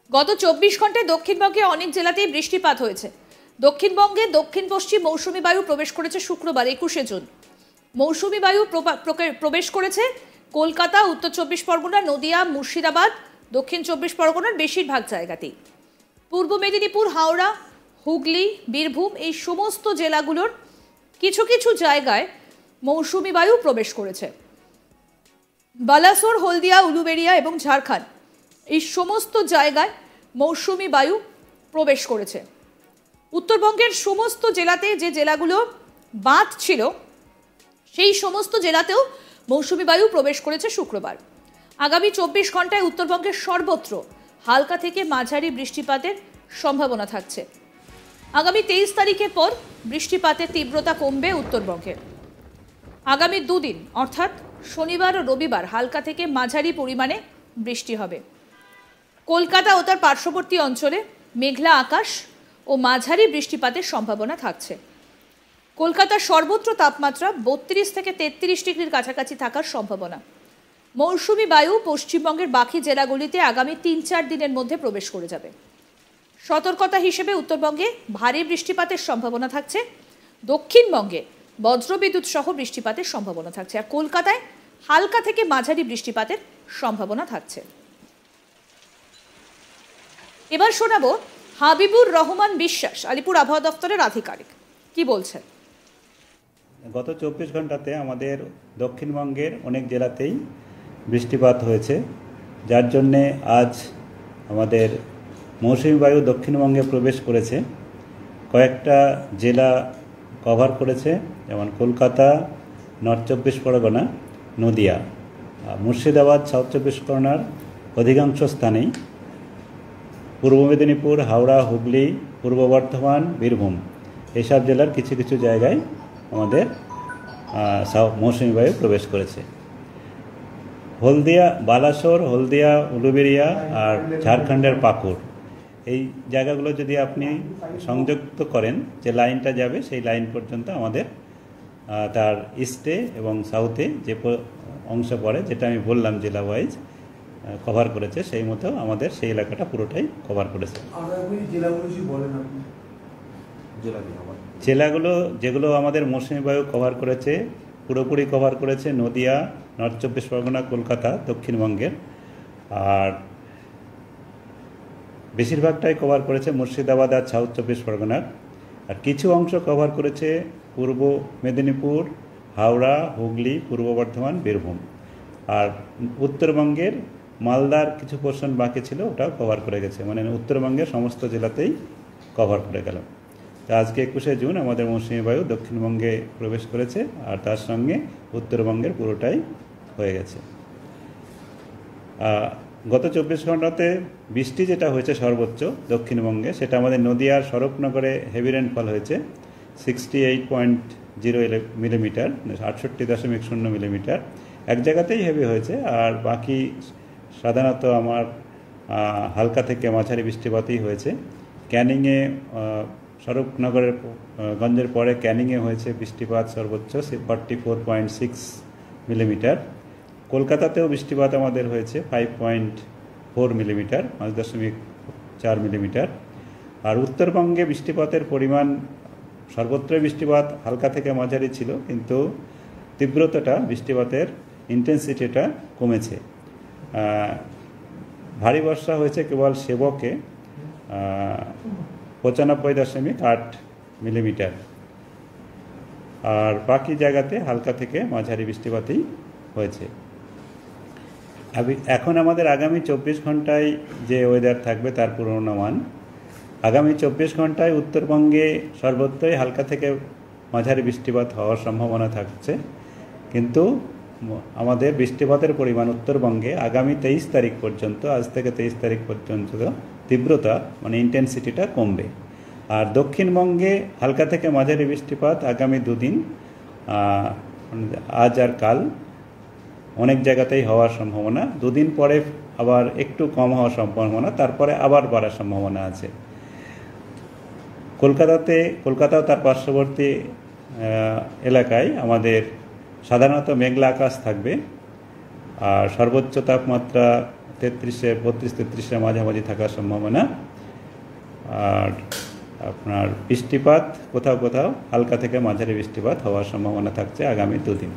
গত 24 ঘন্টায় দক্ষিণবঙ্গে অনেক জেলাতেই বৃষ্টিপাত হয়েছে। দক্ষিণবঙ্গে দক্ষিণ পশ্চিম মৌসুমী বায়ু প্রবেশ করেছে শুক্রবার 21শে জুন। মৌসুমী বায়ু প্রবেশ করেছে কলকাতা, উত্তর 24 পরগনা, নদিয়া, মুর্শিদাবাদ, দক্ষিণ 24 পরগনার বেশিরভাগ জায়গাতেই। পূর্ব মেদিনীপুর, হাওড়া, হুগলি, বীরভূম এই সমস্ত জেলাগুলোর কিছু কিছু জায়গায় মৌসুমী বায়ু প্রবেশ করেছে। বালাসোর, হলদিয়া, উলুবেড়িয়া এবং ঝাড়খণ্ড এই সমস্ত জায়গায় মৌসুমী বায়ু প্রবেশ করেছে। উত্তরবঙ্গের সমস্ত জেলাতে, যে জেলাগুলো বাদ ছিল সেই সমস্ত জেলাতেও মৌসুমী বায়ু প্রবেশ করেছে শুক্রবার। আগামী 24 ঘন্টায় উত্তরবঙ্গের সর্বত্র হালকা থেকে মাঝারি বৃষ্টিপাতের সম্ভাবনা থাকছে। আগামী 23 তারিখের পর বৃষ্টিপাতের তীব্রতা কমবে উত্তরবঙ্গে। আগামী দুদিন অর্থাৎ শনিবার ও রবিবার হালকা থেকে মাঝারি পরিমাণে বৃষ্টি হবে। কলকাতা ও তার পার্শ্ববর্তী অঞ্চলে মেঘলা আকাশ ও মাঝারি বৃষ্টিপাতের সম্ভাবনা থাকছে। কলকাতার সর্বত্র তাপমাত্রা 32 থেকে 33 ডিগ্রির কাছাকাছি থাকার সম্ভাবনা। মৌসুমী বায়ু পশ্চিমবঙ্গের বাকি জেলাগুলিতে আগামী 3-4 দিনের মধ্যে প্রবেশ করে যাবে। সতর্কতা হিসেবে উত্তরবঙ্গে ভারী বৃষ্টিপাতের সম্ভাবনা থাকছে। দক্ষিণবঙ্গে বজ্রবিদ্যুৎ সহ বৃষ্টিপাতের সম্ভাবনা থাকছে। আর কলকাতায় হালকা থেকে মাঝারি বৃষ্টিপাতের সম্ভাবনা থাকছে। এবার শোনাবো হাবিবুর রহমান বিশ্বাস, আলিপুর আবহাওয়া দপ্তরের আধিকারিক, কি বলছেন। গত 24 ঘন্টাতে আমাদের দক্ষিণবঙ্গের অনেক জেলাতেই বৃষ্টিপাত হয়েছে, যার জন্যে আজ আমাদের মৌসুমী বায়ু দক্ষিণবঙ্গে প্রবেশ করেছে। কয়েকটা জেলা কভার করেছে, যেমন কলকাতা, নর্থ 24 পরগনা, নদিয়া, মুর্শিদাবাদ, সাউথ 24 পরগনার অধিকাংশ স্থানেই, পূর্ব মেদিনীপুর, হাওড়া, হুগলি, পূর্ব বর্ধমান, বীরভূম এইসব জেলার কিছু কিছু জায়গায় আমাদের মৌসুমী বায়ু প্রবেশ করেছে। হলদিয়া, বালাসোর, হলদিয়া, উলুবেড়িয়া আর ঝাড়খণ্ডের পাকুড় এই জায়গাগুলো যদি আপনি সংযুক্ত করেন, যে লাইনটা যাবে সেই লাইন পর্যন্ত আমাদের তার ইস্টে এবং সাউথে যে অংশ পড়ে, যেটা আমি বললাম জেলা ওয়াইজ কভার করেছে, সেই মতো আমাদের সেই এলাকাটা পুরোটাই কভার করেছে। জেলাগুলো যেগুলো আমাদের মৌসুমী বায়ু কভার করেছে, পুরোপুরি কভার করেছে নদিয়া, নর্থ 24 পরগনা, কলকাতা দক্ষিণবঙ্গের, আর বেশিরভাগটাই কভার করেছে মুর্শিদাবাদ আর সাউথ 24 পরগনার, আর কিছু অংশ কভার করেছে পূর্ব মেদিনীপুর, হাওড়া, হুগলি, পূর্ব বর্ধমান, বীরভূম, আর উত্তরবঙ্গের মালদার কিছু পোর্শন বাকি ছিল, ওটাও কভার করে গেছে। মানে উত্তরবঙ্গের সমস্ত জেলাতেই কভার করে গেল। তো আজকে 21শে জুন আমাদের মৌসুমী বায়ু দক্ষিণবঙ্গে প্রবেশ করেছে, আর তার সঙ্গে উত্তরবঙ্গের পুরোটাই হয়ে গেছে। গত 24 ঘন্টাতে বৃষ্টি যেটা হয়েছে সর্বোচ্চ দক্ষিণবঙ্গে, সেটা আমাদের নদিয়ার স্বরূপনগরে হেভি রেনফল হয়েছে 68.0 মিলিমিটার, 68.0 মিলিমিটার। এক জায়গাতেই হেভি হয়েছে, আর বাকি সাধারণত আমার হালকা থেকে মাঝারি বৃষ্টিপাতই হয়েছে। ক্যানিংয়ে, স্বরূপনগরের গঞ্জের পরে ক্যানিংয়ে হয়েছে বৃষ্টিপাত সর্বোচ্চ 44.6 মিলিমিটার। কলকাতাতেও বৃষ্টিপাত আমাদের হয়েছে 5.4 মিলিমিটার, 5.4 মিলিমিটার। আর উত্তরবঙ্গে বৃষ্টিপাতের পরিমাণ, সর্বত্রই বৃষ্টিপাত হালকা থেকে মাঝারি ছিল, কিন্তু তীব্রতাটা, বৃষ্টিপাতের ইন্টেন্সিটিটা কমেছে। ভারী বর্ষা হয়েছে কেবল সেবকে 95.8 মিলিমিটার, আর বাকি জায়গাতে হালকা থেকে মাঝারি বৃষ্টিপাতই হয়েছে। এখন আমাদের আগামী 24 ঘন্টায় যে ওয়েদার থাকবে তার পূর্বানুমান। আগামী 24 ঘন্টায় উত্তরবঙ্গে সর্বত্রই হালকা থেকে মাঝারি বৃষ্টিপাত হওয়ার সম্ভাবনা থাকছে, কিন্তু আমাদের বৃষ্টিপাতের পরিমাণ উত্তরবঙ্গে আগামী 23 তারিখ পর্যন্ত, আজ থেকে 23 তারিখ পর্যন্ত তীব্রতা মানে ইন্টেন্সিটিটা কমবে। আর দক্ষিণবঙ্গে হালকা থেকে মাঝারি বৃষ্টিপাত আগামী দুদিন, আজ আর কাল, অনেক জায়গাতেই হওয়ার সম্ভাবনা। দুদিন পরে আবার একটু কম হওয়ার সম্ভাবনা, তারপরে আবার বাড়ার সম্ভাবনা আছে। কলকাতাও তার পার্শ্ববর্তী এলাকায় আমাদের সাধারণত মেঘলা আকাশ থাকবে, আর সর্বোচ্চ তাপমাত্রা 32-33-33-এর মাঝামাঝি থাকার সম্ভাবনা। আর আপনার বৃষ্টিপাত কোথাও কোথাও হালকা থেকে মাঝারি বৃষ্টিপাত হওয়ার সম্ভাবনা থাকছে আগামী দুদিন।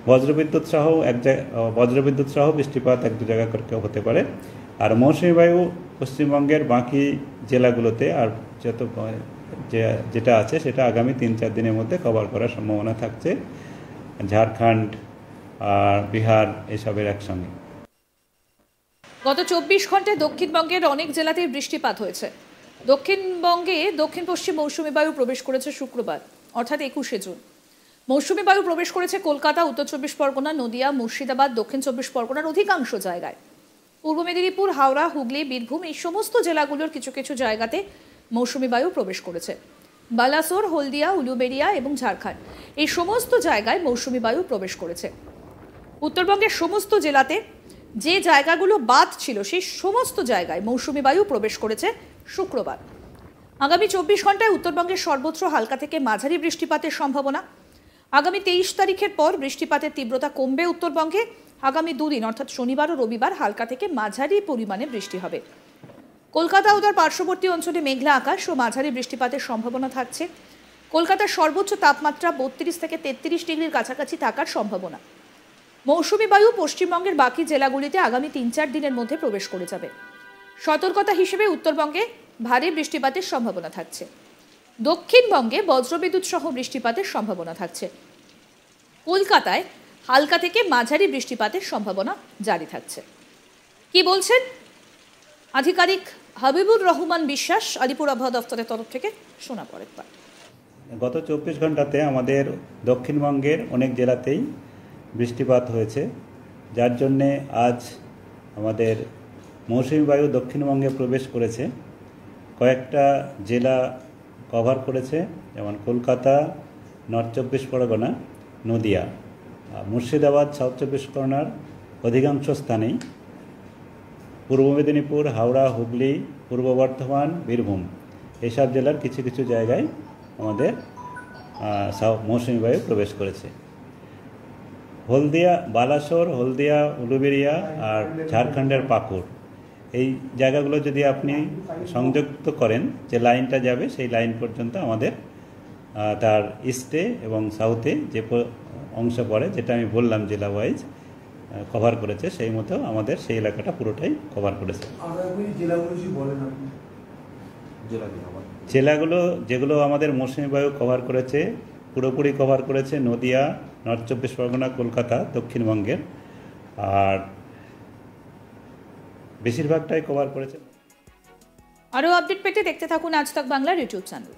বজ্রবিদ্যুৎ সহ বৃষ্টিপাত এক দু জায়গা করে হতে পারে। আর মৌসুমী বায়ু পশ্চিমবঙ্গের বাকি জেলাগুলোতে আর যেটা আছে সেটা আগামী 3-4 দিনের মধ্যে কভার করার সম্ভাবনা থাকছে, ঝাড়খণ্ড আর বিহার এসবের একসঙ্গে। গত 24 ঘন্টায় দক্ষিণবঙ্গের অনেক জেলাতেই বৃষ্টিপাত হয়েছে। দক্ষিণবঙ্গে দক্ষিণ পশ্চিম মৌসুমী বায়ু প্রবেশ করেছে শুক্রবার অর্থাৎ 21শে জুন। মৌসুমী বায়ু প্রবেশ করেছে কলকাতা, উত্তর 24 পরগনা, নদিয়া, মুর্শিদাবাদ, দক্ষিণ 24 পরগনার অধিকাংশ জায়গায়। পূর্ব মেদিনীপুর, হাওড়া, হুগলি, বীরভূম এই সমস্ত জেলাগুলোর কিছু কিছু জায়গাতে মৌসুমী বায়ু প্রবেশ করেছে। বালাসোর, হলদিয়া, উলুবেড়িয়া এবং ঝাড়খণ্ড এই সমস্ত জায়গায় মৌসুমী বায়ু প্রবেশ করেছে। উত্তরবঙ্গের সমস্ত জেলাতে যে জায়গাগুলো বাদ ছিল সেই সমস্ত জায়গায় মৌসুমী বায়ু প্রবেশ করেছে শুক্রবার। আগামী 24 ঘন্টায় উত্তরবঙ্গের সর্বত্র হালকা থেকে মাঝারি বৃষ্টিপাতের সম্ভাবনা। আগামী 23 তারিখের পর বৃষ্টিপাতের তীব্রতা কমবে উত্তরবঙ্গে। আগামী দুদিন অর্থাৎ শনিবার ও রবিবার হালকা থেকে মাঝারি পরিমাণে বৃষ্টি হবে। কলকাতা ও তার পার্শ্ববর্তী অঞ্চলে মেঘলা আকাশ ও মাঝারি বৃষ্টিপাতের সম্ভাবনা থাকছে। কলকাতার সর্বোচ্চ তাপমাত্রা 32 থেকে 33 ডিগ্রির কাছাকাছি থাকার সম্ভাবনা। মৌসুমী বায়ু পশ্চিমবঙ্গের বাকি জেলাগুলিতে আগামী 3-4 দিনের মধ্যে প্রবেশ করে যাবে। সতর্কতা হিসেবে উত্তরবঙ্গে ভারী বৃষ্টিপাতের সম্ভাবনা থাকছে। দক্ষিণবঙ্গে বজ্রবিদ্যুৎ সহ বৃষ্টিপাতের সম্ভাবনা থাকছে। কলকাতায় হালকা থেকে মাঝারি বৃষ্টিপাতের সম্ভাবনা জারি থাকছে। কি বলছেন আধিকারিক হাবিবুর রহমান বিশ্বাস আলিপুর আবহাওয়া দফতরের তরফ থেকে? শোনা পরের পর। গত 24 ঘন্টাতে আমাদের দক্ষিণবঙ্গের অনেক জেলাতেই বৃষ্টিপাত হয়েছে, যার জন্যে আজ আমাদের মৌসুমী বায়ু দক্ষিণবঙ্গে প্রবেশ করেছে। কয়েকটা জেলা কভার করেছে, যেমন কলকাতা, নর্থ 24 পরগনা, নদিয়া, মুর্শিদাবাদ, সাউথ 24 পরগনার অধিকাংশ স্থানেই, পূর্ব মেদিনীপুর, হাওড়া, হুগলি, পূর্ব বর্ধমান, বীরভূম এইসব জেলার কিছু কিছু জায়গায় আমাদের মৌসুমী বায়ু প্রবেশ করেছে। বালাসোর, হলদিয়া, উলুবেড়িয়া আর ঝাড়খণ্ডের পাকুড় এই জায়গাগুলো যদি আপনি সংযুক্ত করেন, যে লাইনটা যাবে সেই লাইন পর্যন্ত আমাদের তার ইস্টে এবং সাউথে যে অংশ পড়ে, যেটা আমি বললাম জেলা ওয়াইজ কভার করেছে, সেই মতো আমাদের সেই এলাকাটা পুরোটাই কভার করেছে। জেলাগুলো যেগুলো আমাদের মৌসুমী বায়ু কভার করেছে, পুরোপুরি কভার করেছে নদিয়া, নর্থ 24 পরগনা, কলকাতা, দক্ষিণবঙ্গের, আর বেশিরভাগটাই কভার করেছে। আরও আপডেট পেতে দেখতে থাকুন আজ তাক বাংলার ইউটিউব চ্যানেল।